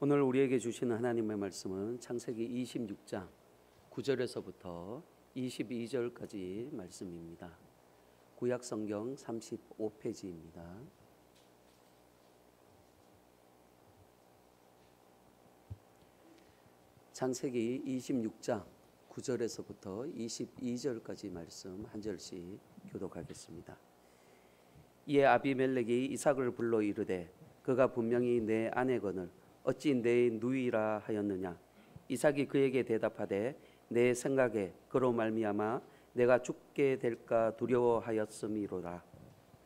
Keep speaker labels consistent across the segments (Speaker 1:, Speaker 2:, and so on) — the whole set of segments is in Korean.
Speaker 1: 오늘 우리에게 주시는 하나님의 말씀은 창세기 26장 9절에서부터 22절까지 말씀입니다. 구약성경 35페이지입니다. 창세기 26장 9절에서부터 22절까지 말씀 한 절씩 교독하겠습니다. 이에 아비멜렉이 이삭을 불러 이르되 그가 분명히 내 아내거늘 어찌 내 누이라 하였느냐. 이삭이 그에게 대답하되 내 생각에 그로 말미암아 내가 죽게 될까 두려워하였음이로라.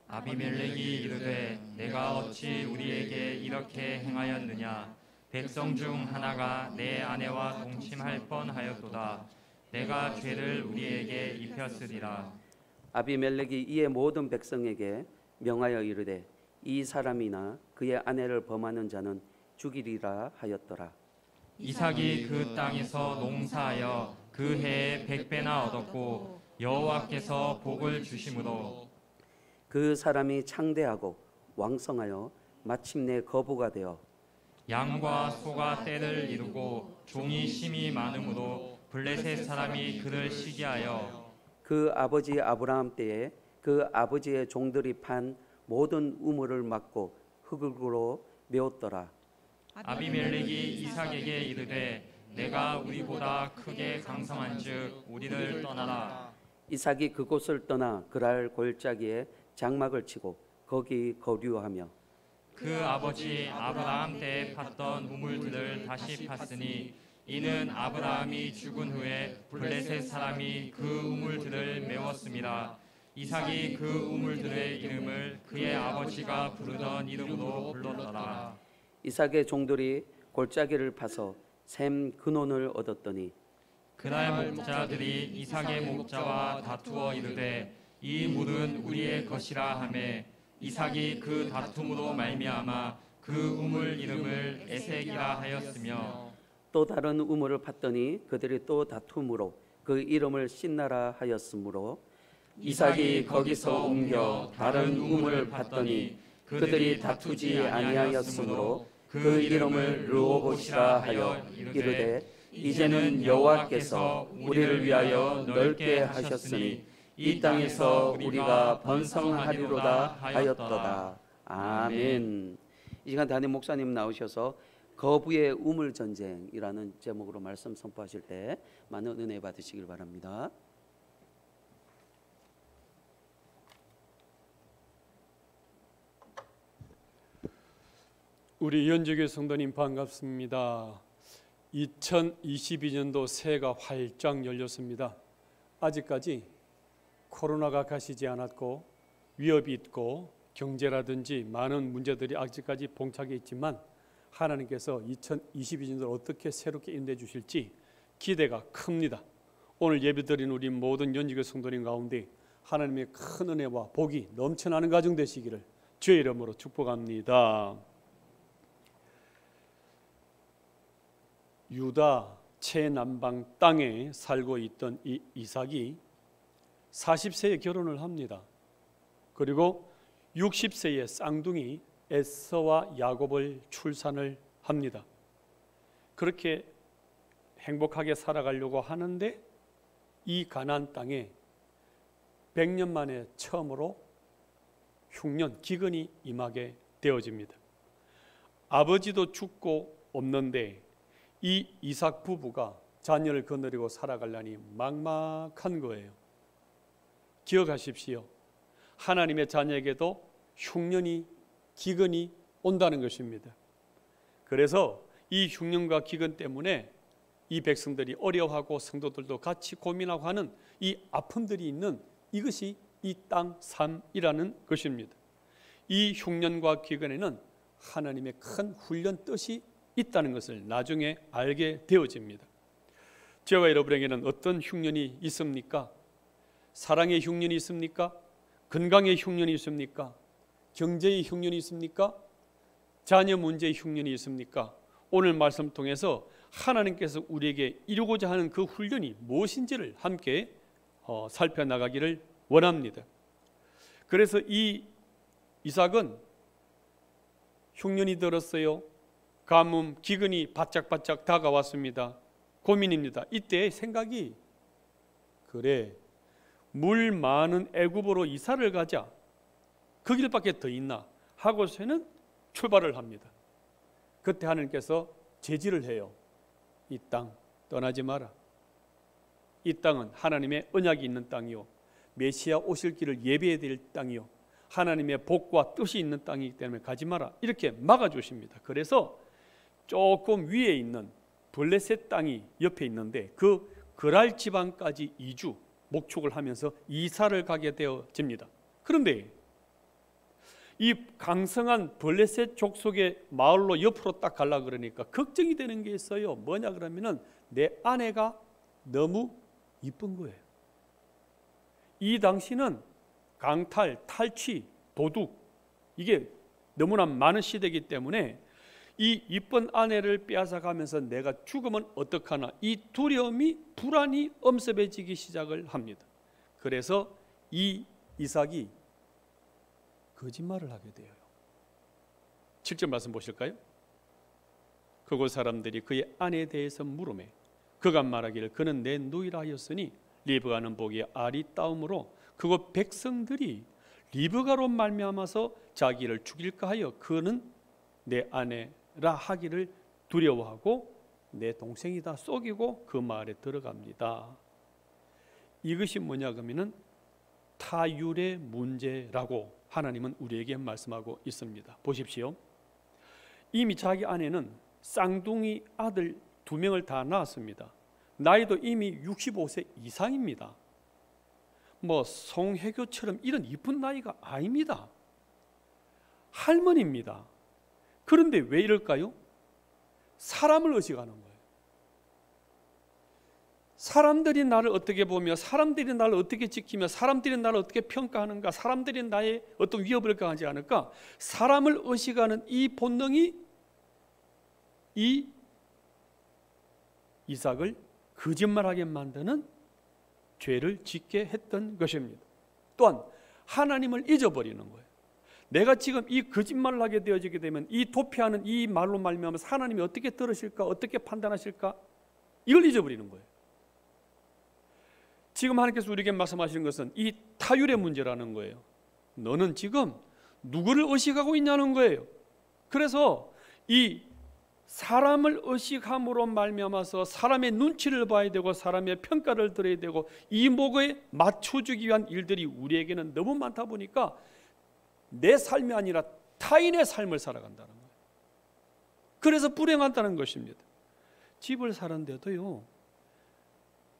Speaker 2: 아비멜렉이 이르되 내가 어찌 우리에게 이렇게 행하였느냐. 백성 중 하나가 내 아내와 동침할 뻔하였도다. 내가 죄를 우리에게 입혔으리라.
Speaker 1: 아비멜렉이 이에 모든 백성에게 명하여 이르되 이 사람이나 그의 아내를 범하는 자는 죽이리라 하였더라.
Speaker 2: 이삭이 그 땅에서 농사하여 그 해에 100배나 얻었고 여호와께서 복을 주심으로
Speaker 1: 그 사람이 창대하고 왕성하여 마침내 거부가 되어
Speaker 2: 양과 소가 떼를 이루고 종이 심이 많음으로 블레셋 사람이 그를 시기하여
Speaker 1: 그 아버지 아브라함 때에 그 아버지의 종들이 판 모든 우물을 막고 흙으로 메웠더라.
Speaker 2: 아비멜렉이 이삭에게 이르되 내가 우리보다 크게 강성한즉 우리를 떠나라.
Speaker 1: 이삭이 그곳을 떠나 그랄 골짜기에 장막을 치고 거기 거류하며
Speaker 2: 그 아버지 아브라함 때에 팠던 우물들을 다시 팠으니 이는 아브라함이 죽은 후에 블레셋 사람이 그 우물들을 메웠습니다. 이삭이 그 우물들의 이름을 그의 아버지가 부르던 이름으로 불렀더라.
Speaker 1: 이삭의 종들이 골짜기를 파서 샘 근원을 얻었더니
Speaker 2: 그날 목자들이 이삭의 목자와 다투어 이르되 이 물은 우리의 것이라 하매 이삭이 그 다툼으로 말미암아 그 우물 이름을 에색이라 하였으며
Speaker 1: 또 다른 우물을 팠더니 그들이 또 다툼으로 그 이름을 신나라 하였으므로
Speaker 2: 이삭이 거기서 옮겨 다른 우물을 팠더니 그들이 다투지 아니하였으므로 그 이름을 르호봇이라 하여 이르되 이제는 여호와께서 우리를 위하여 넓게 하셨으니 이 땅에서 우리가 번성하리로다 하였도다.
Speaker 1: 아멘. 이 시간 담임 목사님 나오셔서 거부의 우물 전쟁이라는 제목으로 말씀 선포하실 때 많은 은혜 받으시길 바랍니다.
Speaker 3: 우리 연주교 성도님 반갑습니다. 2022년도 새해가 활짝 열렸습니다. 아직까지 코로나가 가시지 않았고 위협이 있고 경제라든지 많은 문제들이 아직까지 봉착해 있지만 하나님께서 2022년도를 어떻게 새롭게 인도해 주실지 기대가 큽니다. 오늘 예배드린 우리 모든 연주교 성도님 가운데 하나님의 큰 은혜와 복이 넘쳐나는 가정 되시기를 주의 이름으로 축복합니다. 유다 최남방 땅에 살고 있던 이 이삭이 40세에 결혼을 합니다. 그리고 60세에 쌍둥이 에서와 야곱을 출산을 합니다. 그렇게 행복하게 살아가려고 하는데 이 가나안 땅에 100년 만에 처음으로 흉년, 기근이 임하게 되어집니다. 아버지도 죽고 없는데 이 이삭 부부가 자녀를 거느리고 살아가려니 막막한 거예요. 기억하십시오. 하나님의 자녀에게도 흉년이 기근이 온다는 것입니다. 그래서 이 흉년과 기근 때문에 이 백성들이 어려워하고 성도들도 같이 고민하고 하는 이 아픔들이 있는 이것이 이 땅 삶이라는 것입니다. 이 흉년과 기근에는 하나님의 큰 훈련 뜻이 있다는 것을 나중에 알게 되어집니다. 저와 여러분에게는 어떤 흉년이 있습니까? 사랑의 흉년이 있습니까? 건강의 흉년이 있습니까? 경제의 흉년이 있습니까? 자녀 문제의 흉년이 있습니까? 오늘 말씀 통해서 하나님께서 우리에게 이루고자 하는 그 훈련이 무엇인지를 함께 살펴나가기를 원합니다. 그래서 이 이삭은 흉년이 들었어요. 가뭄, 기근이 바짝바짝 다가왔습니다. 고민입니다. 이때 생각이, 그래, 물 많은 애굽으로 이사를 가자. 그 길밖에 더 있나 하고서는 출발을 합니다. 그때 하나님께서 제지를 해요. 이 땅 떠나지 마라. 이 땅은 하나님의 언약이 있는 땅이요, 메시아 오실 길을 예배해야 될 땅이요, 하나님의 복과 뜻이 있는 땅이기 때문에 가지 마라. 이렇게 막아주십니다. 그래서 조금 위에 있는 블레셋 땅이 옆에 있는데 그 그랄 지방까지 2주 목축을 하면서 이사를 가게 되어집니다. 그런데 이 강성한 블레셋 족속의 마을로 옆으로 딱 가려고 그러니까 걱정이 되는 게 있어요. 뭐냐 그러면은 내 아내가 너무 이쁜 거예요. 이 당시는 강탈, 탈취, 도둑, 이게 너무나 많은 시대이기 때문에 이 이쁜 아내를 빼앗아가면서 내가 죽으면 어떡하나, 이 두려움이, 불안이 엄습해지기 시작을 합니다. 그래서 이 이삭이 거짓말을 하게 돼요. 7절 말씀 보실까요? 그곳 사람들이 그의 아내에 대해서 물으매 그가 말하기를 그는 내 누이라 하였으니 리브가는 보기에 알이 따움으로 그곳 백성들이 리브가로 말미암아서 자기를 죽일까 하여 그는 내 아내라 하기를 두려워하고 내 동생이다 속이고 그 마을에 들어갑니다. 이것이 뭐냐 그러면은 타율의 문제라고 하나님은 우리에게 말씀하고 있습니다. 보십시오. 이미 자기 아내는 쌍둥이 아들 2명을 다 낳았습니다. 나이도 이미 65세 이상입니다. 뭐 송혜교처럼 이런 이쁜 나이가 아닙니다. 할머니입니다. 그런데 왜 이럴까요? 사람을 의식하는 거예요. 사람들이 나를 어떻게 보며, 사람들이 나를 어떻게 지키며, 사람들이 나를 어떻게 평가하는가, 사람들이 나의 어떤 위협을 가하지 않을까, 사람을 의식하는 이 본능이 이 이삭을 거짓말하게 만드는 죄를 짓게 했던 것입니다. 또한 하나님을 잊어버리는 거예요. 내가 지금 이 거짓말을 하게 되어지게 되면 이 도피하는 이 말로 말미암아서 하나님이 어떻게 들으실까, 어떻게 판단하실까, 이걸 잊어버리는 거예요. 지금 하나님께서 우리에게 말씀하시는 것은 이 타율의 문제라는 거예요. 너는 지금 누구를 의식하고 있냐는 거예요. 그래서 이 사람을 의식함으로 말미암아서 사람의 눈치를 봐야 되고 사람의 평가를 들어야 되고 이목에 맞춰주기 위한 일들이 우리에게는 너무 많다 보니까 내 삶이 아니라 타인의 삶을 살아간다는 거예요. 그래서 불행하다는 것입니다. 집을 사는데도요,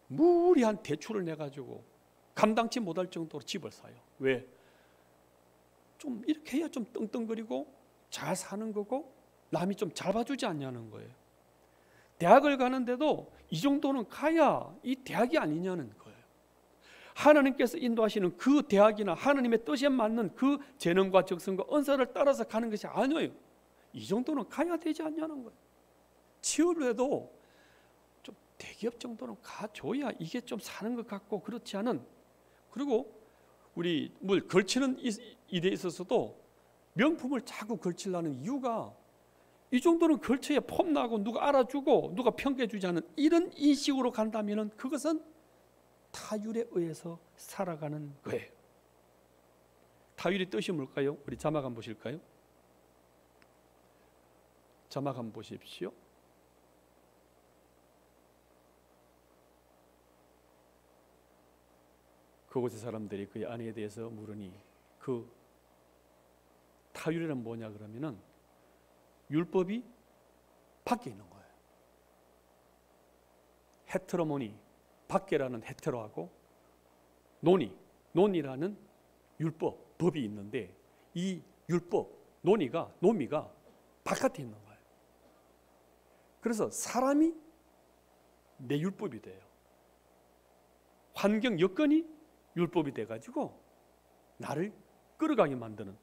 Speaker 3: 무리한 대출을 내가지고 감당치 못할 정도로 집을 사요. 왜? 좀 이렇게 해야 좀 떵떵거리고 잘 사는 거고 남이 좀 잘 봐주지 않냐는 거예요. 대학을 가는데도 이 정도는 가야 이 대학이 아니냐는 거예요. 하나님께서 인도하시는 그 대학이나 하나님의 뜻에 맞는 그 재능과 적성과 언사를 따라서 가는 것이 아니에요. 이 정도는 가야 되지 않냐는 거예요. 취업을 해도 좀 대기업 정도는 가줘야 이게 좀 사는 것 같고 그렇지 않은, 그리고 우리 뭘 걸치는 일에 있어서도 명품을 자꾸 걸치려는 이유가 이 정도는 걸쳐야 폼나고 누가 알아주고 누가 평가해주지 않은 이런 인식으로 간다면 그것은 타율에 의해서 살아가는 거예요. 타율의 뜻이 뭘까요? 우리 자막 한번 보실까요? 자막 한번 보십시오. 그곳의 사람들이 그의 아내에 대해서 물으니 그 타율이란 뭐냐 그러면은 율법이 밖에 있는 거예요. 헤테로모니, 밖에라는 헤테로하고 논이라는 율법, 법이 있는데 이 율법, 논의가 바깥에 있는 거예요. 그래서 사람이 내 율법이 돼요. 환경 여건이 율법이 돼가지고 나를 끌어가게 만드는.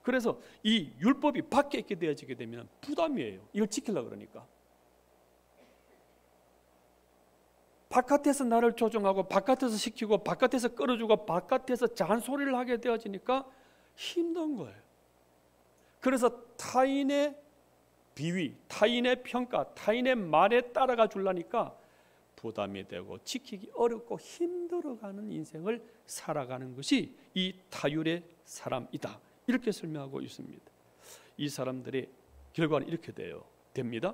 Speaker 3: 그래서 이 율법이 밖에 있게 되어지게 되면 부담이에요. 이걸 지키려고 그러니까. 바깥에서 나를 조종하고 바깥에서 시키고 바깥에서 끌어주고 바깥에서 잔소리를 하게 되어지니까 힘든 거예요. 그래서 타인의 비위, 타인의 평가, 타인의 말에 따라가 주려니까 부담이 되고 지키기 어렵고 힘들어가는 인생을 살아가는 것이 이 타율의 사람이다. 이렇게 설명하고 있습니다. 이 사람들의 결과는 이렇게 됩니다.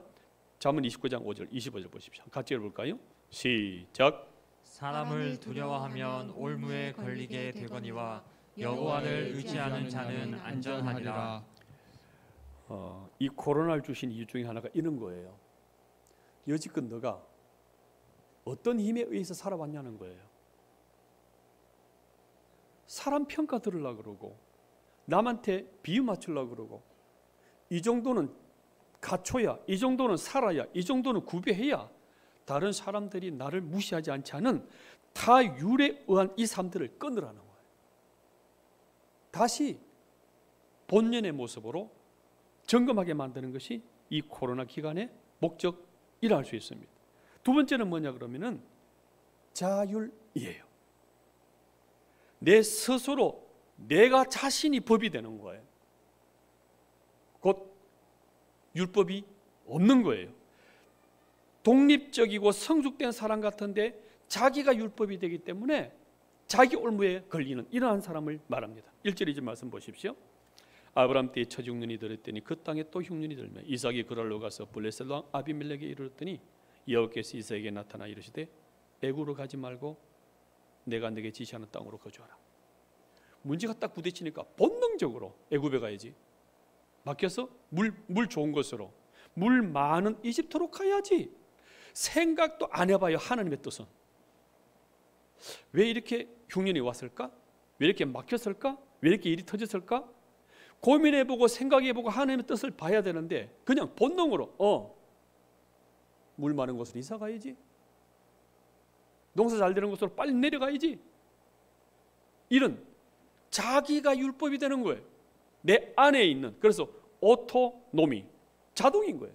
Speaker 3: 잠언 29장 5절 25절 보십시오. 같이 읽어볼까요? 시작.
Speaker 2: 사람을 두려워하면 올무에 걸리게 되거니와 여호와를 의지하는 자는 안전하리라.
Speaker 3: 이 코로나를 주신 이유 중에 하나가 이런 거예요. 여지껏 너가 어떤 힘에 의해서 살아왔냐는 거예요. 사람 평가 들으려고 그러고 남한테 비유 맞추려고 그러고 이 정도는 갖춰야, 이 정도는 살아야, 이 정도는 구별해야 다른 사람들이 나를 무시하지 않지 않은 타율에 의한 이 삶들을 끊으라는 거예요. 다시 본연의 모습으로 점검하게 만드는 것이 이 코로나 기간의 목적이라 할 수 있습니다. 두 번째는 뭐냐 그러면은 자율이에요. 내 스스로 내가 자신이 법이 되는 거예요. 곧 율법이 없는 거예요. 독립적이고 성숙된 사람 같은데 자기가 율법이 되기 때문에 자기 올무에 걸리는 이러한 사람을 말합니다. 1절 2절 말씀 보십시오. 아브라함 때에 첫 흉년이 들었더니 그 땅에 또 흉년이 들며 이삭이 그랄로 가서 블레셋 왕 아비멜렉에 이르렀더니 여호와께서 이삭에게 나타나 이르시되 애굽으로 가지 말고 내가 네게 지시하는 땅으로 거주하라. 문제가 딱 부딪히니까 본능적으로 애굽에 가야지. 막혀서 물 좋은 곳으로, 물 많은 이집트로 가야지. 생각도 안 해봐요. 하나님의 뜻은 왜 이렇게 흉년이 왔을까? 왜 이렇게 막혔을까? 왜 이렇게 일이 터졌을까? 고민해보고 생각해보고 하나님의 뜻을 봐야 되는데 그냥 본능으로 물 많은 곳으로 이사 가야지, 농사 잘 되는 곳으로 빨리 내려가야지. 이런 자기가 율법이 되는 거예요. 내 안에 있는. 그래서 오토노미, 자동인 거예요.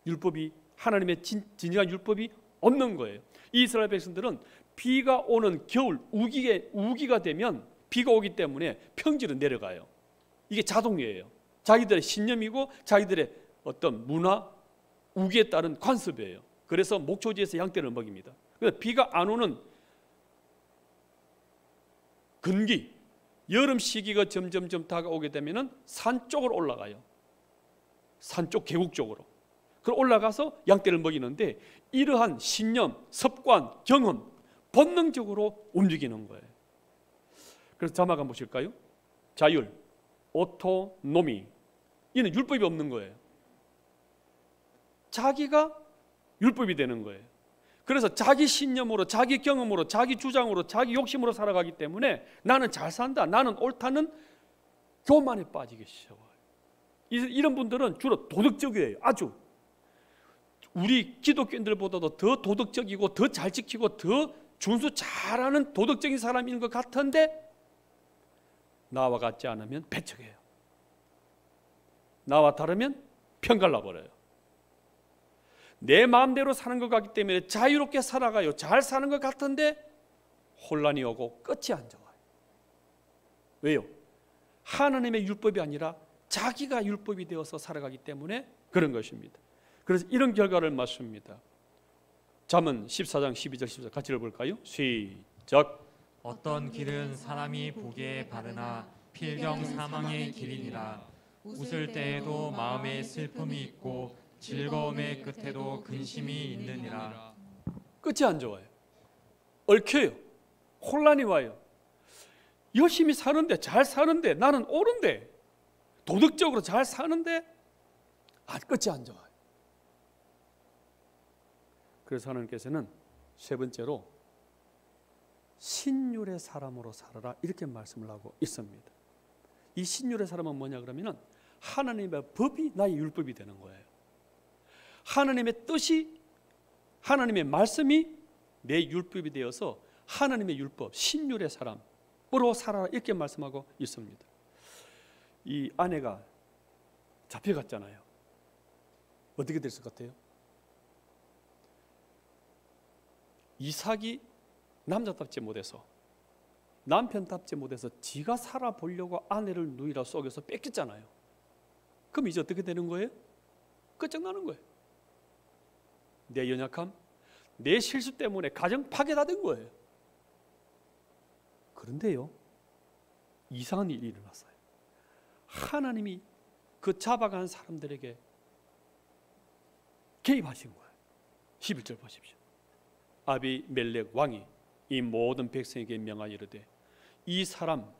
Speaker 3: 율법이, 하나님의 진정한 율법이 없는 거예요. 이스라엘 백성들은 비가 오는 겨울 우기가 되면 비가 오기 때문에 평지로 내려가요. 이게 자동이에요. 자기들의 신념이고 자기들의 어떤 문화, 우기에 따른 관습이에요. 그래서 목초지에서 양떼를 먹입니다. 그래서 비가 안 오는 건기, 여름 시기가 점점점 다가오게 되면은 산 쪽으로 올라가요. 산 쪽 계곡 쪽으로. 그럼 올라가서 양떼를 먹이는데 이러한 신념, 습관, 경험, 본능적으로 움직이는 거예요. 그래서 자막 한번 보실까요? 자율, 오토노미. 이는 율법이 없는 거예요. 자기가 율법이 되는 거예요. 그래서 자기 신념으로, 자기 경험으로, 자기 주장으로, 자기 욕심으로 살아가기 때문에 나는 잘 산다, 나는 옳다는 교만에 빠지기 시작해요. 이런 분들은 주로 도덕적이에요. 아주 우리 기독교인들보다도 더 도덕적이고 더 잘 지키고 더 준수 잘하는 도덕적인 사람인 것 같은데 나와 같지 않으면 배척해요. 나와 다르면 편갈라버려요. 내 마음대로 사는 것 같기 때문에 자유롭게 살아가요. 잘 사는 것 같은데 혼란이 오고 끝이 안 좋아요. 왜요? 하나님의 율법이 아니라 자기가 율법이 되어서 살아가기 때문에 그런 것입니다. 그래서 이런 결과를 맞습니다. 잠언 14장 12절 14절 같이 읽어볼까요? 시작.
Speaker 2: 어떤 길은 사람이 보기에 바르나 필경 사망의 길이니라. 웃을 때에도 마음에 슬픔이 있고 즐거움의 끝에도 근심이 있느니라.
Speaker 3: 끝이 안 좋아요. 얽혀요. 혼란이 와요. 열심히 사는데, 잘 사는데, 나는 옳은데, 도덕적으로 잘 사는데 끝이 안 좋아요. 그래서 하나님께서는 세 번째로 신율의 사람으로 살아라 이렇게 말씀을 하고 있습니다. 이 신율의 사람은 뭐냐 그러면은 하나님의 법이 나의 율법이 되는 거예요. 하나님의 뜻이, 하나님의 말씀이 내 율법이 되어서 하나님의 율법, 신율의 사람으로 살아라 이렇게 말씀하고 있습니다. 이 아내가 잡혀갔잖아요. 어떻게 됐을 것 같아요? 이삭이 남자답지 못해서, 남편답지 못해서 지가 살아보려고 아내를 누이라 속여서 뺏겼잖아요. 그럼 이제 어떻게 되는 거예요? 끝장나는 거예요. 내 연약함, 내 실수 때문에 가정 파괴가 된 거예요. 그런데요, 이상한 일이 일어났어요. 하나님이 그 잡아간 사람들에게 개입하신 거예요. 11절 보십시오. 아비멜렉 왕이 이 모든 백성에게 명하여 이르되 이 사람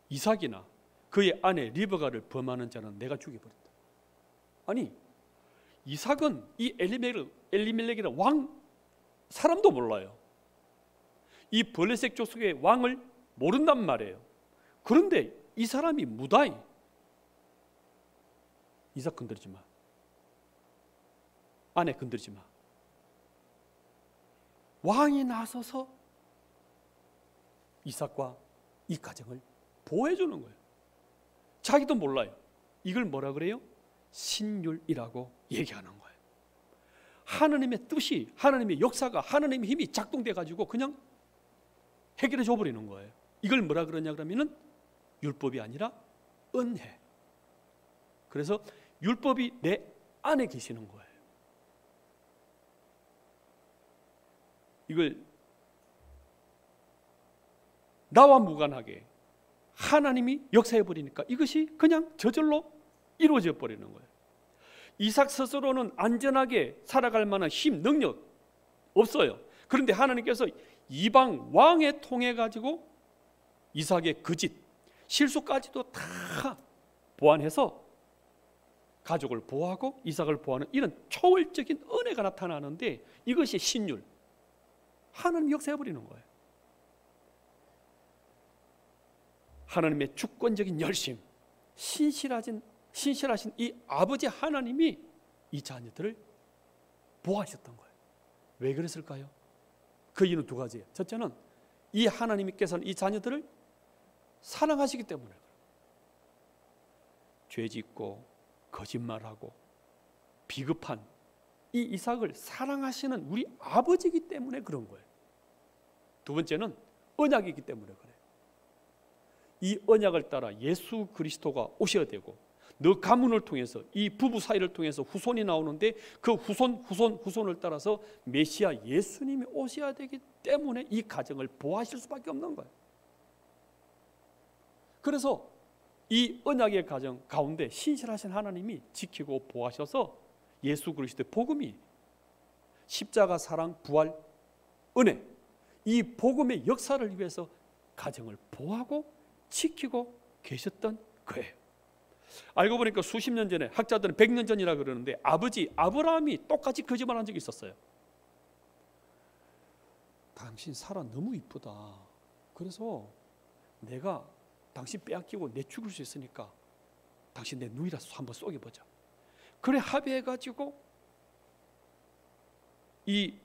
Speaker 3: 이삭이나 그의 아내 리브가를 범하는 자는 내가 죽여버린다. 아니, 이삭은 이 엘리멜렉이라는 왕 사람도 몰라요. 이 블레셋 족속의 왕을 모른단 말이에요. 그런데 이 사람이 무다히 이삭 건드리지 마, 아내 건드리지 마. 왕이 나서서 이삭과 이 가정을 보호해 주는 거예요. 자기도 몰라요. 이걸 뭐라 그래요? 신율이라고 얘기하는 거예요. 하나님의 뜻이, 하나님의 역사가, 하나님의 힘이 작동돼 가지고 그냥 해결해 줘 버리는 거예요. 이걸 뭐라 그러냐 그러면은 율법이 아니라 은혜. 그래서 율법이 내 안에 계시는 거예요. 이걸 나와 무관하게 하나님이 역사해 버리니까 이것이 그냥 저절로 이루어져 버리는 거예요. 이삭 스스로는 안전하게 살아갈 만한 힘, 능력 없어요. 그런데 하나님께서 이방 왕에 통해 가지고 이삭의 그 짓, 실수까지도 다 보완해서 가족을 보호하고 이삭을 보호하는 이런 초월적인 은혜가 나타나는데 이것이 신율, 하나님 역사해 버리는 거예요. 하나님의 주권적인 열심, 신실하신 이 아버지 하나님이 이 자녀들을 보호하셨던 거예요. 왜 그랬을까요? 그 이유는 두 가지예요. 첫째는 이 하나님께서는 이 자녀들을 사랑하시기 때문에 그래요. 죄짓고 거짓말하고 비겁한 이 이삭을 사랑하시는 우리 아버지이기 때문에 그런 거예요. 두 번째는 언약이기 때문에 그래요. 이 언약을 따라 예수 그리스도가 오셔야 되고 너 가문을 통해서 이 부부 사이를 통해서 후손이 나오는데 그 후손을 따라서 메시아 예수님이 오셔야 되기 때문에 이 가정을 보호하실 수밖에 없는 거예요. 그래서 이 언약의 가정 가운데 신실하신 하나님이 지키고 보호하셔서 예수 그리스도의 복음이 십자가 사랑 부활 은혜 이 복음의 역사를 위해서 가정을 보호하고 지키고 계셨던 거예요. 알고 보니까 수십 년 전에 학자들은 100년 전이라 그러는데 아버지 아브라함이 똑같이 거짓말한 적이 있었어요. 당신 사라 너무 이쁘다. 그래서 내가 당신 빼앗기고 내 죽을 수 있으니까 당신 내 누이라서 한번 속여보자. 그래 합의해가지고 이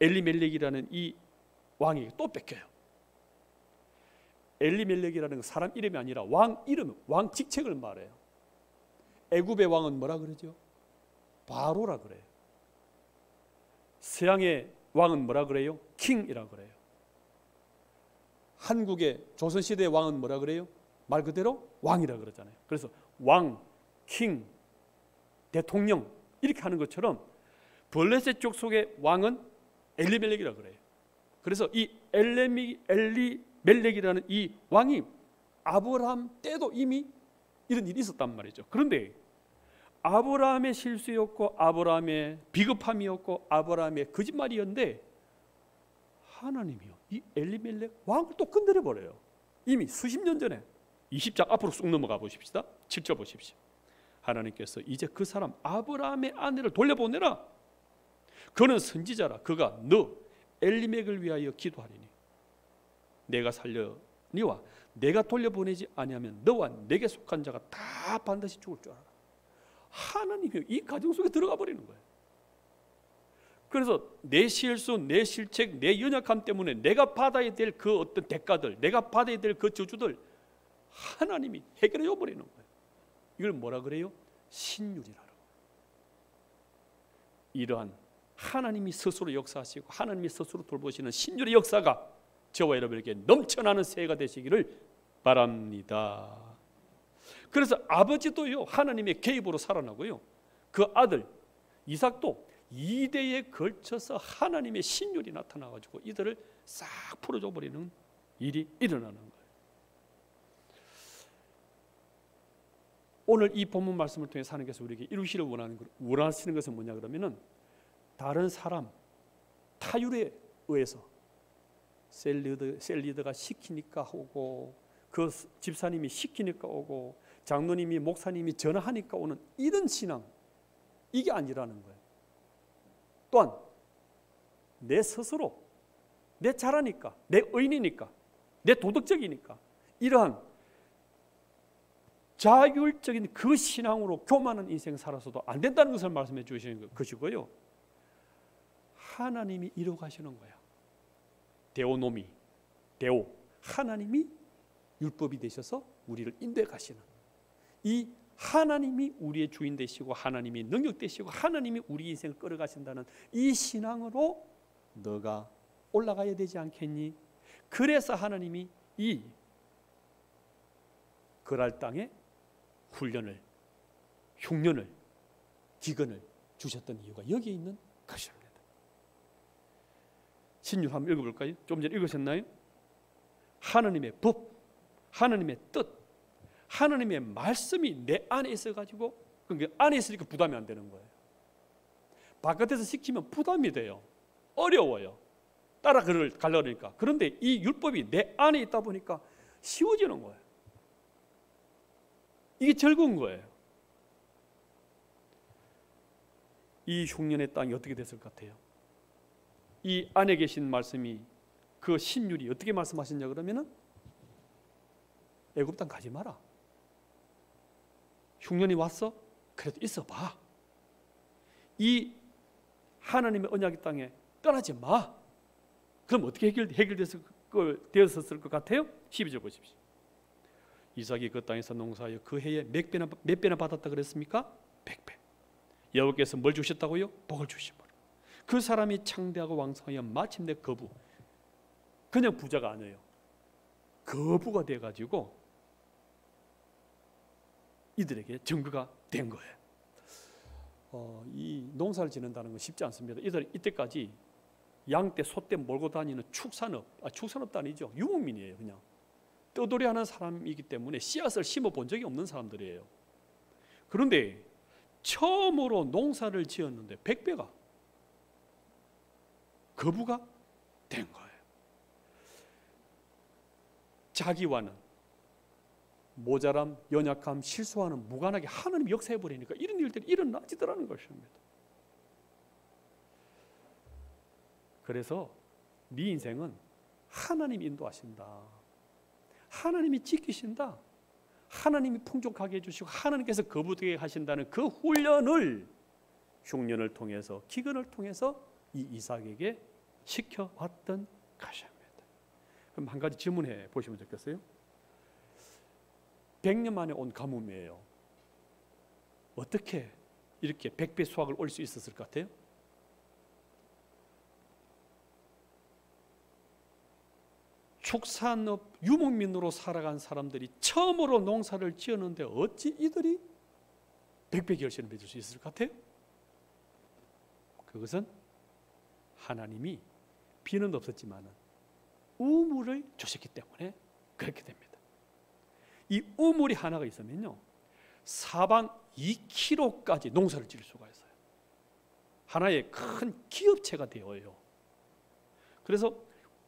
Speaker 3: 엘리멜렉이라는 이 왕에게 또 뺏겨요. 엘리멜렉이라는 사람 이름이 아니라 왕 이름, 왕 직책을 말해요. 애굽의 왕은 뭐라 그러죠? 바로라 그래요. 서양의 왕은 뭐라 그래요? 킹이라 그래요. 한국의 조선시대의 왕은 뭐라 그래요? 말 그대로 왕이라 그러잖아요. 그래서 왕, 킹, 대통령 이렇게 하는 것처럼 블레셋 족속의 왕은 엘리멜렉이라 그래요. 그래서 이 엘리멜렉이라는 이 왕이 아브라함 때도 이미 이런 일이 있었단 말이죠. 그런데 아브라함의 실수였고 아브라함의 비겁함이었고 아브라함의 거짓말이었는데 하나님이요 이 엘리멜렉 왕을 또 건드려 버려요. 이미 수십 년 전에 20장 앞으로 쑥 넘어가 보십시다. 7절 보십시오. 하나님께서 이제 그 사람 아브라함의 아내를 돌려보내라. 그는 선지자라. 그가 너 엘리멜렉을 위하여 기도하리니 내가 살려니와 내가 돌려보내지 아니하면 너와 내게 속한 자가 다 반드시 죽을 줄 알아라. 하나님이 이 가정 속에 들어가 버리는 거예요. 그래서 내 실수, 내 실책, 내 연약함 때문에 내가 받아야 될 그 어떤 대가들, 내가 받아야 될 그 저주들 하나님이 해결해 버리는 거예요. 이걸 뭐라 그래요? 신율이라고. 이러한 하나님이 스스로 역사하시고 하나님이 스스로 돌보시는 신율의 역사가 저와 여러분에게 넘쳐나는 새해가 되시기를 바랍니다. 그래서 아버지도요 하나님의 개입으로 살아나고요, 그 아들 이삭도 2대에 걸쳐서 하나님의 신율이 나타나가지고 이들을 싹 풀어줘 버리는 일이 일어나는 거예요. 오늘 이 본문 말씀을 통해 하나님께서 우리에게 이루시를 원하시는 것은 뭐냐 그러면은, 다른 사람 타율에 의해서 셀리드가 시키니까 오고, 그 집사님이 시키니까 오고, 장로님이 목사님이 전화하니까 오는 이런 신앙, 이게 아니라는 거예요. 또한 내 스스로 내 잘하니까, 내 의인이니까, 내 도덕적이니까 이러한 자율적인 그 신앙으로 교만한 인생 살아서도 안 된다는 것을 말씀해 주시는 것이고요, 하나님이 이루어가시는 거야. 데오노미, 데오, 하나님이 율법이 되셔서 우리를 인도해 가시는, 이 하나님이 우리의 주인 되시고 하나님이 능력 되시고 하나님이 우리 인생을 끌어가신다는 이 신앙으로 너가 올라가야 되지 않겠니? 그래서 하나님이 이 그랄 땅에 훈련을, 흉년을, 기근을 주셨던 이유가 여기에 있는 것입니다. 신율 한번 읽어볼까요? 좀 전에 읽으셨나요? 하나님의 법, 하나님의 뜻, 하나님의 말씀이 내 안에 있어가지고, 그러니까 안에 있으니까 부담이 안 되는 거예요. 바깥에서 시키면 부담이 돼요. 어려워요. 따라 가려니까. 그런데 이 율법이 내 안에 있다 보니까 쉬워지는 거예요. 이게 즐거운 거예요. 이 흉년의 땅이 어떻게 됐을 것 같아요? 이 안에 계신 말씀이, 그 신율이 어떻게 말씀하셨냐 그러면은, 애굽 땅 가지 마라. 흉년이 왔어? 그래도 있어봐. 이 하나님의 언약의 땅에 떠나지 마. 그럼 어떻게 되었을 것 같아요? 12절 보십시오. 이삭이 그 땅에서 농사하여 그 해에 몇 배나 받았다 그랬습니까? 100배. 여호와께서 뭘 주셨다고요? 복을 주심으로. 그 사람이 창대하고 왕성하여 마침내 거부, 그냥 부자가 아니에요. 거부가 돼가지고 이들에게 증거가 된 거예요. 이 농사를 짓는다는 건 쉽지 않습니다. 이때까지 양떼, 소떼 몰고 다니는 축산업도 아니죠. 유목민이에요. 그냥 떠돌이하는 사람이기 때문에 씨앗을 심어본 적이 없는 사람들이에요. 그런데 처음으로 농사를 지었는데 100배가 거부가 된 거예요. 자기와는 모자람, 연약함, 실수와는 무관하게 하나님 역사해 버리니까 이런 일들이 일어나지더라는 것입니다. 그래서 네 인생은 하나님이 인도하신다, 하나님이 지키신다, 하나님이 풍족하게 해주시고 하나님께서 거부되게 하신다는 그 훈련을 흉년을 통해서, 기근을 통해서 이 이삭에게 시켜왔던 것입니다. 그럼 한 가지 질문해 보시면 좋겠어요. 100년 만에 온 가뭄이에요. 어떻게 이렇게 100배 수확을 올 수 있었을 것 같아요? 축산업 유목민으로 살아간 사람들이 처음으로 농사를 지었는데 어찌 이들이 100배 결실을 맺을 수 있을 것 같아요? 그것은 하나님이 비는 없었지만 우물을 주셨기 때문에 그렇게 됩니다. 이 우물이 하나가 있으면요, 사방 2km까지 농사를 지을 수가 있어요. 하나의 큰 기업체가 되어요. 그래서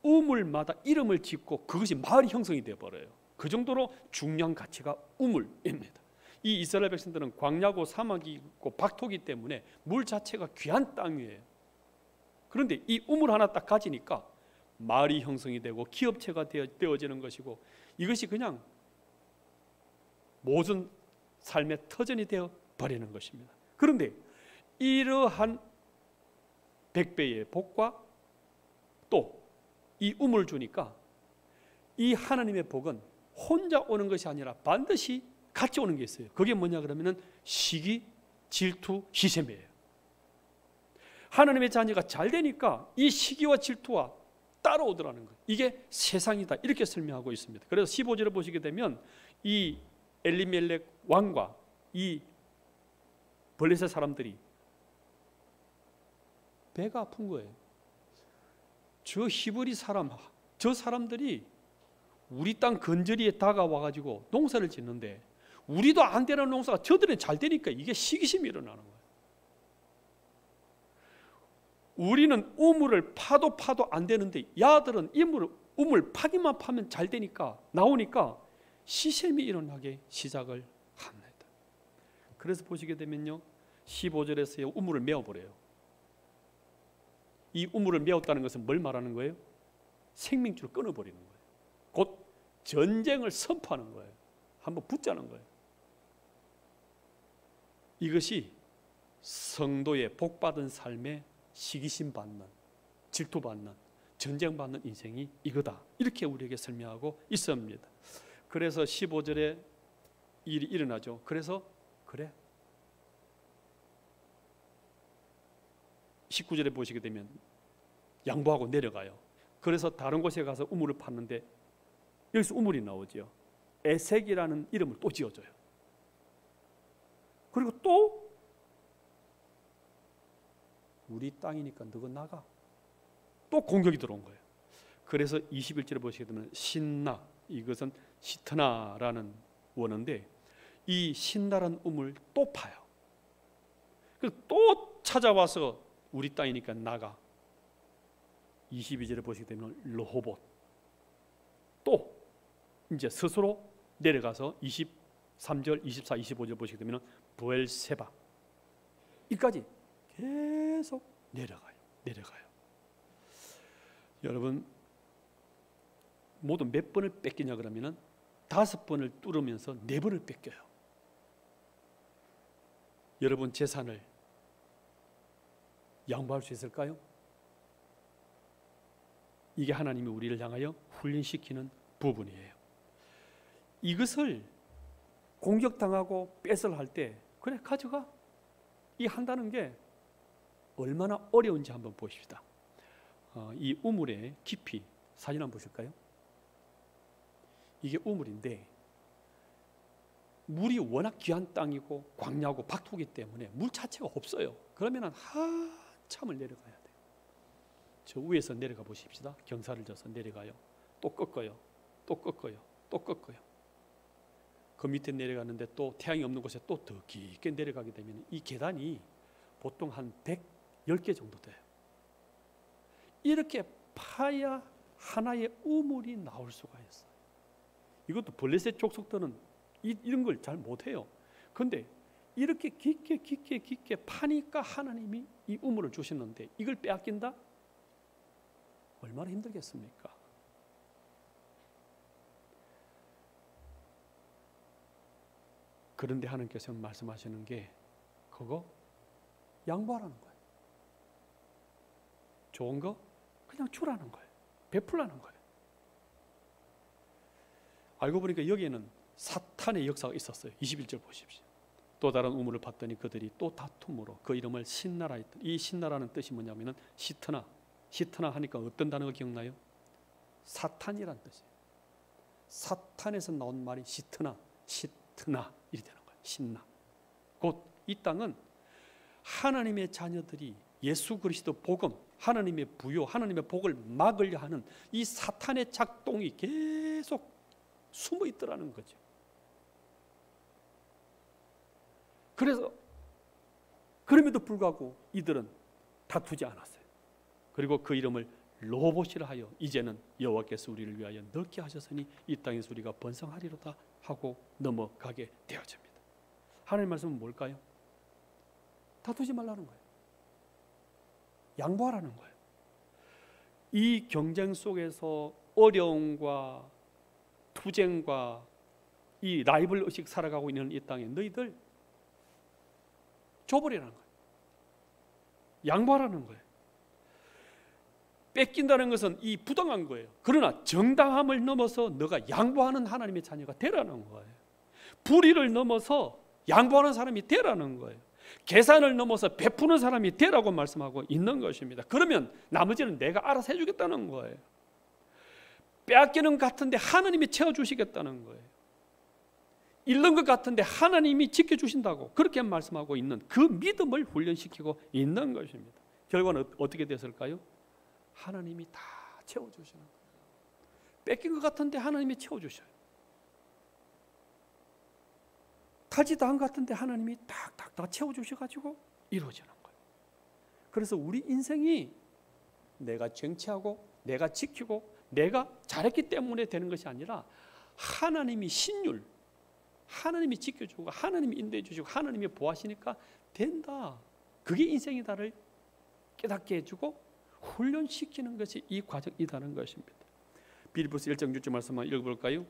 Speaker 3: 우물마다 이름을 짓고 그것이 마을이 형성이 되어버려요. 그 정도로 중요한 가치가 우물입니다. 이 이스라엘 백성들은 광야고 사막이 있고 박토기 때문에 물 자체가 귀한 땅이에요. 그런데 이 우물 하나 딱 가지니까 마을이 형성이 되고 기업체가 되어지는 것이고, 이것이 그냥 모든 삶의 터전이 되어 버리는 것입니다. 그런데 이러한 100배의 복과 또 이 우물을 주니까 이 하나님의 복은 혼자 오는 것이 아니라 반드시 같이 오는 게 있어요. 그게 뭐냐 그러면은 시기, 질투, 시샘이에요. 하나님의 자녀가 잘 되니까 이 시기와 질투와 따라오더라는 거예요. 이게 세상이다, 이렇게 설명하고 있습니다. 그래서 15절을 보시게 되면 이 엘리멜렉 왕과 이 블레셋 사람들이 배가 아픈 거예요. 저 히브리 사람, 저 사람들이 우리 땅 건저리에 다가와 가지고 농사를 짓는데 우리도 안 되는 농사가 저들은 잘 되니까 이게 시기심이 일어나는 거예요. 우리는 우물을 파도 안 되는데 야들은 우물 파기만 파면 잘 되니까 나오니까 시샘이 일어나게 시작을 합니다. 그래서 보시게 되면요, 15절에서 우물을 메어버려요. 이 우물을 메었다는 것은 뭘 말하는 거예요? 생명줄을 끊어버리는 거예요. 곧 전쟁을 선포하는 거예요. 한번 붙자는 거예요. 이것이 성도의 복받은 삶에 시기심 받는, 질투받는, 전쟁받는 인생이 이거다. 이렇게 우리에게 설명하고 있습니다. 그래서 15절에 일이 일어나죠. 그래서 그래. 19절에 보시게 되면 양보하고 내려가요. 그래서 다른 곳에 가서 우물을 팠는데 여기서 우물이 나오죠. 에색이라는 이름을 또 지어줘요. 그리고 또 우리 땅이니까 너가 나가. 또 공격이 들어온 거예요. 그래서 21절에 보시게 되면 신나, 이것은 시트나라는 원어인데 이 신나라는 우물 또 파요. 그래서 또 찾아와서 우리 땅이니까 나가. 22절에 보시게 되면 르호봇, 또 이제 스스로 내려가서 23절, 24, 25절 보시게 되면 부엘세바, 이까지 계속 내려가요. 여러분, 모두 몇 번을 뺏기냐 그러면은 5번을 뚫으면서 4번을 뺏겨요. 여러분 재산을 양보할 수 있을까요? 이게 하나님이 우리를 향하여 훈련시키는 부분이에요. 이것을 공격당하고 뺏을 할 때 그래 가져가, 이 한다는 게 얼마나 어려운지 한번 보십시다. 이 우물의 깊이 사진 한번 보실까요? 이게 우물인데 물이 워낙 귀한 땅이고 광야고 박토기 때문에 물 자체가 없어요. 그러면 한참을 내려가야 돼요. 저 위에서 내려가 보십시다. 경사를 져서 내려가요. 또 꺾어요. 또 꺾어요. 또 꺾어요. 그 밑에 내려가는데 또 태양이 없는 곳에 또 더 깊게 내려가게 되면 이 계단이 보통 한 110개 정도 돼요. 이렇게 파야 하나의 우물이 나올 수가 있어요. 이것도 블레셋 족속들은 이런 걸 잘 못해요. 그런데 이렇게 깊게 파니까 하나님이 이 우물을 주셨는데 이걸 빼앗긴다? 얼마나 힘들겠습니까? 그런데 하나님께서 말씀하시는 게 그거 양보하라는 거예요. 좋은 거 그냥 주라는 거예요. 베풀라는 거예요. 알고 보니까 여기에는 사탄의 역사가 있었어요. 21절 보십시오. 또 다른 우물을 봤더니 그들이 또 다툼으로 그 이름을 신나라 했더니, 이 신나라는 뜻이 뭐냐면은 시트나 하니까 어떤 단어가 기억나요? 사탄이란 뜻이에요. 사탄에서 나온 말이 시트나 이렇게 되는 거예요. 신나. 곧 이 땅은 하나님의 자녀들이 예수 그리스도 복음, 하나님의 부요, 하나님의 복을 막으려 하는 이 사탄의 작동이 계속 숨어 있더라는 거죠. 그래서 그럼에도 불구하고 이들은 다투지 않았어요. 그리고 그 이름을 르호봇이라 하여 이제는 여호와께서 우리를 위하여 넓게 하셨으니 이 땅에서 우리가 번성하리로다 하고 넘어가게 되어집니다. 하나님의 말씀은 뭘까요? 다투지 말라는 거예요. 양보하라는 거예요. 이 경쟁 속에서 어려움과 투쟁과 이 라이벌 의식 살아가고 있는 이 땅에 너희들 줘버리라는 거예요. 양보하라는 거예요. 뺏긴다는 것은 이 부당한 거예요. 그러나 정당함을 넘어서 너가 양보하는 하나님의 자녀가 되라는 거예요. 불의를 넘어서 양보하는 사람이 되라는 거예요. 계산을 넘어서 베푸는 사람이 되라고 말씀하고 있는 것입니다. 그러면 나머지는 내가 알아서 해주겠다는 거예요. 빼앗기는 것 같은데 하나님이 채워주시겠다는 거예요. 잃는 것 같은데 하나님이 지켜주신다고 그렇게 말씀하고 있는 그 믿음을 훈련시키고 있는 것입니다. 결과는 어떻게 됐을까요? 하나님이 다 채워주시는 거예요. 뺏긴 것 같은데 하나님이 채워주셔요. 타지도 않은 것 같은데 하나님이 탁탁 다 채워주셔가지고 이루어지는 거예요. 그래서 우리 인생이 내가 쟁취하고 내가 지키고 내가 잘했기 때문에 되는 것이 아니라 하나님이 신율, 하나님이 지켜주고 하나님이 인도해 주시고 하나님이 보호하시니까 된다. 그게 인생이다를 깨닫게 해주고 훈련시키는 것이 이 과정이라는 것입니다. 빌립보서 1장 6절 말씀 한번 읽어볼까요?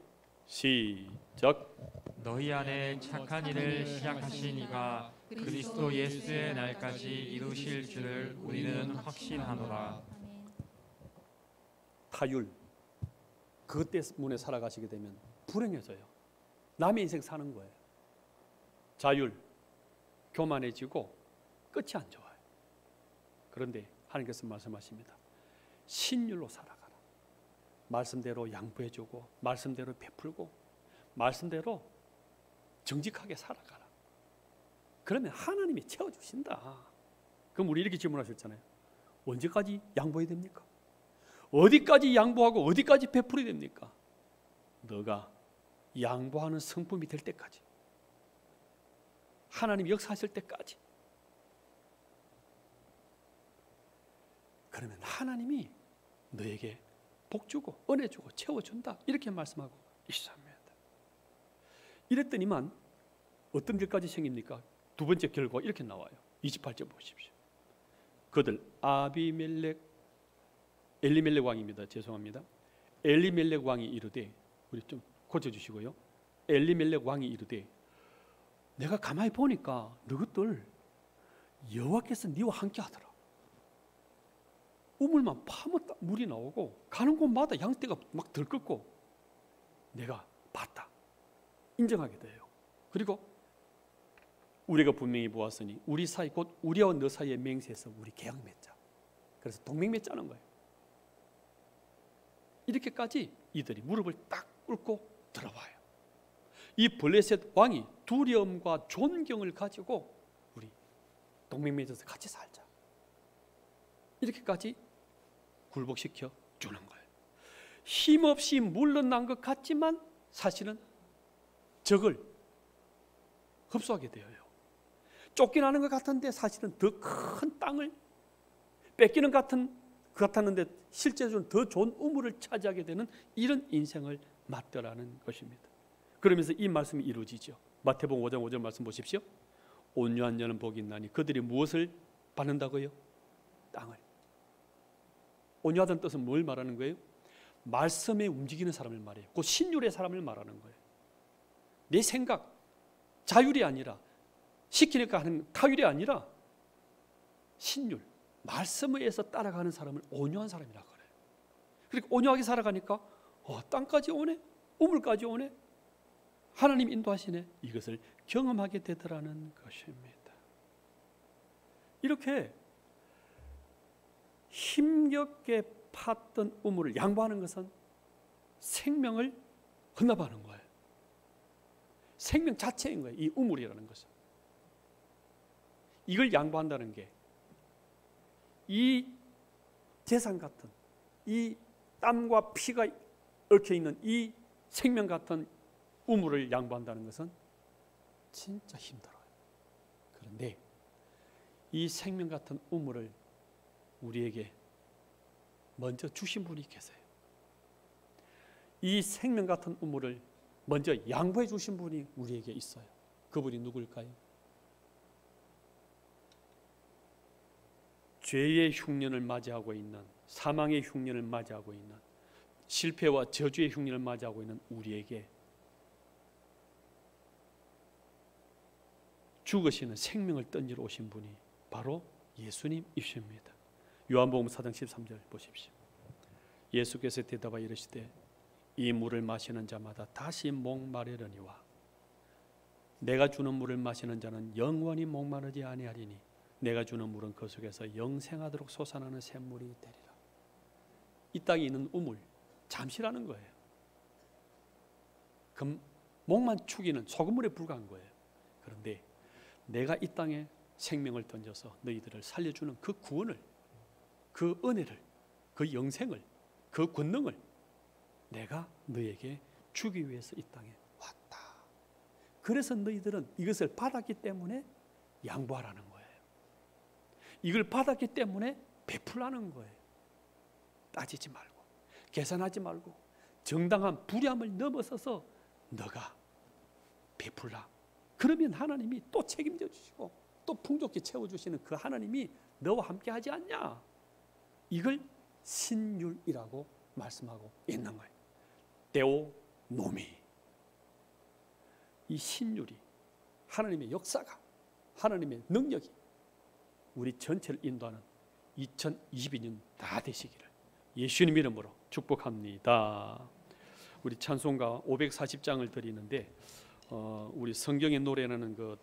Speaker 3: 시작.
Speaker 2: 너희 안에 착한 일을 시작하신 이가 그리스도 예수의 날까지 이루실 줄을 우리는 확신하노라.
Speaker 3: 타율, 그것 때문에 살아가시게 되면 불행해져요. 남의 인생 사는 거예요. 자율, 교만해지고 끝이 안 좋아요. 그런데 하나님께서 말씀하십니다. 신율로 살아가라. 말씀대로 양보해주고 말씀대로 베풀고 말씀대로 정직하게 살아가라. 그러면 하나님이 채워주신다. 그럼 우리 이렇게 질문하셨잖아요. 언제까지 양보해야 됩니까? 어디까지 양보하고 어디까지 베풀어야 됩니까? 너가 양보하는 성품이 될 때까지, 하나님 역사하실 때까지. 그러면 하나님이 너에게 복 주고 은혜 주고 채워준다. 이렇게 말씀하고 있습니다. 이랬더니만 어떤 일까지 생깁니까? 두 번째 결과 이렇게 나와요. 28절 보십시오. 그들 엘리멜렉 왕입니다. 죄송합니다. 엘리멜렉 왕이 이르되, 우리 좀 고쳐주시고요. 엘리멜렉 왕이 이르되, 내가 가만히 보니까 너희들 여호와께서 네와 함께하더라. 우물만 파면 물이 나오고 가는 곳마다 양떼가 막 들끓고 내가 봤다. 인정하게 돼요. 그리고 우리가 분명히 보았으니 우리 사이 곧 우리와 너 사이의 맹세에서 우리 계약 맺자. 그래서 동맹 맺자는 거예요. 이렇게까지 이들이 무릎을 딱 꿇고 들어와요. 이 블레셋 왕이 두려움과 존경을 가지고 우리 동맹 맺어서 같이 살자. 이렇게까지 굴복시켜 주는 거예요. 힘없이 물러난 것 같지만 사실은 적을 흡수하게 되어요. 쫓겨나는 것 같은데 사실은 더 큰 땅을 뺏기는 것 같았는데 실제로는 더 좋은 우물을 차지하게 되는 이런 인생을 맞더라는 것입니다. 그러면서 이 말씀이 이루어지죠. 마태복음 5장 5절 말씀 보십시오. 온유한 자는 복이 있나니 그들이 무엇을 받는다고요? 땅을. 온유하다는 뜻은 뭘 말하는 거예요? 말씀에 움직이는 사람을 말해요. 그 신율의 사람을 말하는 거예요. 내 생각, 자율이 아니라 시키니까 하는 타율이 아니라 신율, 말씀에 의해서 따라가는 사람을 온유한 사람이라고 그래요. 그러니까 온유하게 살아가니까 땅까지 오네, 우물까지 오네, 하나님 인도하시네. 이것을 경험하게 되더라는 것입니다. 이렇게 힘겹게 팠던 우물을 양보하는 것은 생명을 헌납하는 거예요. 생명 자체인 거예요. 이 우물이라는 것은. 이걸 양보한다는 게 이 재산 같은, 이 땀과 피가 얽혀 있는 이 생명 같은 우물을 양보한다는 것은 진짜 힘들어요. 그런데 이 생명 같은 우물을 우리에게 먼저 주신 분이 계세요. 이 생명 같은 우물을 먼저 양보해 주신 분이 우리에게 있어요. 그분이 누구일까요? 죄의 흉년을 맞이하고 있는, 사망의 흉년을 맞이하고 있는, 실패와 저주의 흉년을 맞이하고 있는 우리에게 죽으시는 생명을 던지러 오신 분이 바로 예수님이십니다. 요한복음 4장 13절 보십시오. 예수께서 대답하여 이르시되 이 물을 마시는 자마다 다시 목마르려니와 내가 주는 물을 마시는 자는 영원히 목마르지 아니하리니 내가 주는 물은 그 속에서 영생하도록 솟아나는 샘물이 되리라. 이 땅에 있는 우물 잠시라는 거예요. 그럼 목만 축이는 소금물에 불과한 거예요. 그런데 내가 이 땅에 생명을 던져서 너희들을 살려주는 그 구원을, 그 은혜를, 그 영생을, 그 권능을 내가 너에게 주기 위해서 이 땅에 왔다. 그래서 너희들은 이것을 받았기 때문에 양보하라는 거예요. 이걸 받았기 때문에 베풀라는 거예요. 따지지 말고, 계산하지 말고, 정당한 불의함을 넘어서서 너가 베풀라. 그러면 하나님이 또 책임져 주시고 또 풍족히 채워주시는 그 하나님이 너와 함께 하지 않냐. 이걸 신율이라고 말씀하고 있는 거예요. 데오노미. 이 신율이, 하나님의 역사가, 하나님의 능력이 우리 전체를 인도하는 2022년 다 되시기를 예수님 이름으로 축복합니다. 우리 찬송가 540장을 드리는데 우리 성경에 노래하는 그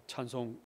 Speaker 3: 찬송